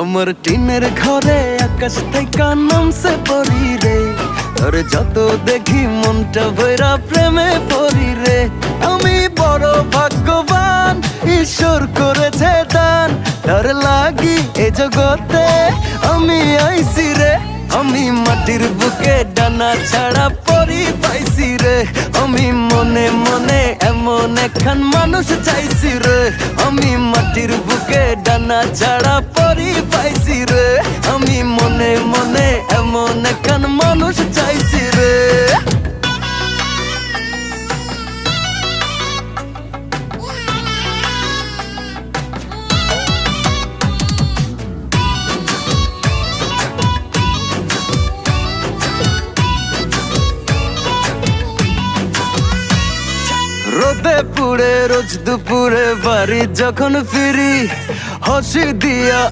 আমার টিনের ঘরে আকাশ থেকে নামছে পরি রে, তোর যত দেখি মনটা ভৈরা প্রেমে পরি রে। আমি বড় ভাগ্যবান, ঈশ্বর করেছে দান, তার লাগি এ জগতে আমি আইছি রে। আমি মাটির বুকে ডানা ছাড়া পরি পাইছি রে, আমি মনে মনে এমন একখান মানুষ চাইছি রে। আমি মাটির বুকে ডানা ছাড়া পরি পাইছি রে, আমি মনে মনে এমন একখান মানুষ চাইছি রে। রোদে পুড়ে রোজ দুপুরে বাড়ি যখন ফিরি, হাসি দিয়া